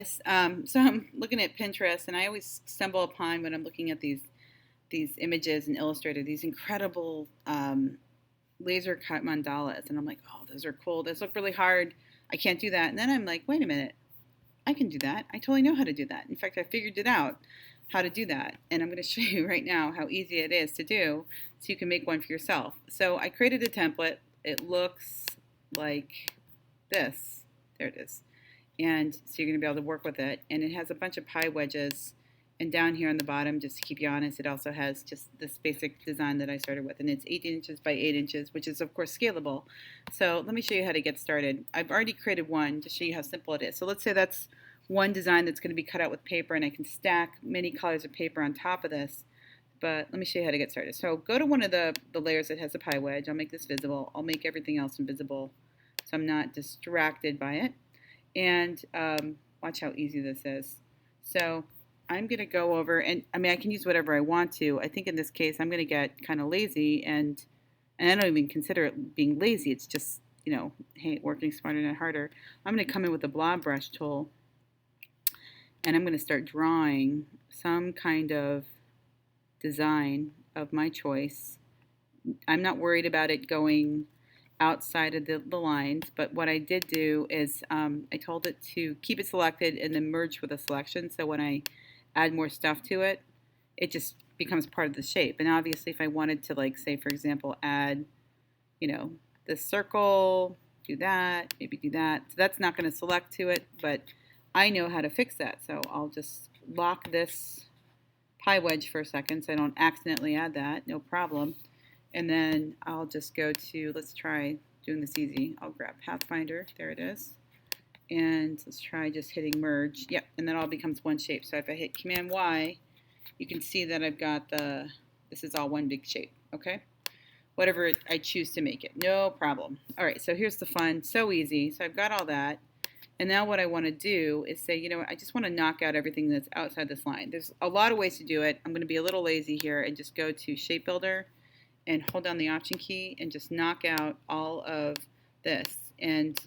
So I'm looking at Pinterest, and I always stumble upon when I'm looking at these images in Illustrator, these incredible laser cut mandalas, and I'm like, oh, those are cool. Those look really hard. I can't do that. And then I'm like, wait a minute, I can do that. I totally know how to do that. In fact, I figured it out how to do that, and I'm going to show you right now how easy it is to do, so you can make one for yourself. So I created a template. It looks like this. There it is. And so you're going to be able to work with it. And it has a bunch of pie wedges. And down here on the bottom, just to keep you honest, it also has just this basic design that I started with. And it's 8 inches by 8 inches, which is, of course, scalable. So let me show you how to get started. I've already created one to show you how simple it is. So let's say that's one design that's going to be cut out with paper, and I can stack many colors of paper on top of this. But let me show you how to get started. So go to one of the layers that has a pie wedge. I'll make this visible. I'll make everything else invisible so I'm not distracted by it. And watch how easy this is. So I'm going to go over, and I mean, I can use whatever I want to. I think in this case, I'm going to get kind of lazy, and I don't even consider it being lazy. It's just, hey, working smarter, not harder. I'm going to come in with the blob brush tool, and I'm going to start drawing some kind of design of my choice. I'm not worried about it going outside of the lines, but what I did do is I told it to keep it selected and then merge with a selection, so when I add more stuff to it, it just becomes part of the shape. And obviously if I wanted to, like, say for example, add this circle, do that, maybe do that, so that's not going to select to it, but I know how to fix that. So I'll just lock this pie wedge for a second so I don't accidentally add that, no problem. And then I'll just go to, let's try doing this easy. I'll grab Pathfinder, there it is. And let's try just hitting merge. Yep, and that all becomes one shape. So if I hit Command Y, you can see that I've got this is all one big shape, okay? Whatever I choose to make it, no problem. All right, so here's the fun, so easy. So I've got all that. And now what I want to do is say, I just want to knock out everything that's outside this line. There's a lot of ways to do it. I'm going to be a little lazy here and just go to Shape Builder and hold down the Option key and just knock out all of this. And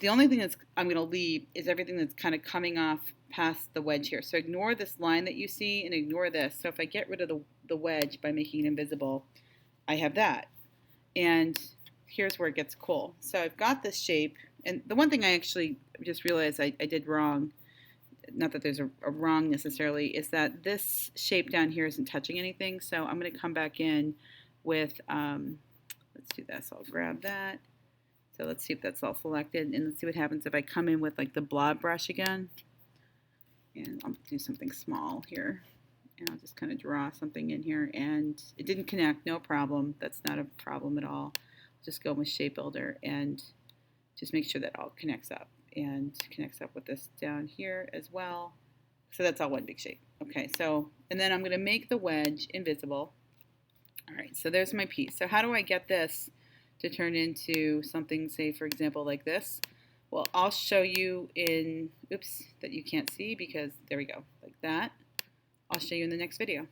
the only thing I'm going to leave is everything that's kind of coming off past the wedge here. So ignore this line that you see and ignore this. So if I get rid of the wedge by making it invisible, I have that. And here's where it gets cool. So I've got this shape. And the one thing I actually just realized I did wrong, not that there's a wrong necessarily, is that this shape down here isn't touching anything. So I'm going to come back in with, let's do this. I'll grab that. So let's see if that's all selected, and let's see what happens if I come in with like the blob brush again. And I'll do something small here. And I'll just kind of draw something in here, and it didn't connect, no problem. That's not a problem at all. Just go with Shape Builder and just make sure that all connects up, and connects up with this down here as well. So that's all one big shape. Okay, so, and then I'm going to make the wedge invisible. All right, so there's my piece. So how do I get this to turn into something, say, for example, like this? Well, I'll show you in, oops, that you can't see because, there we go, like that. I'll show you in the next video.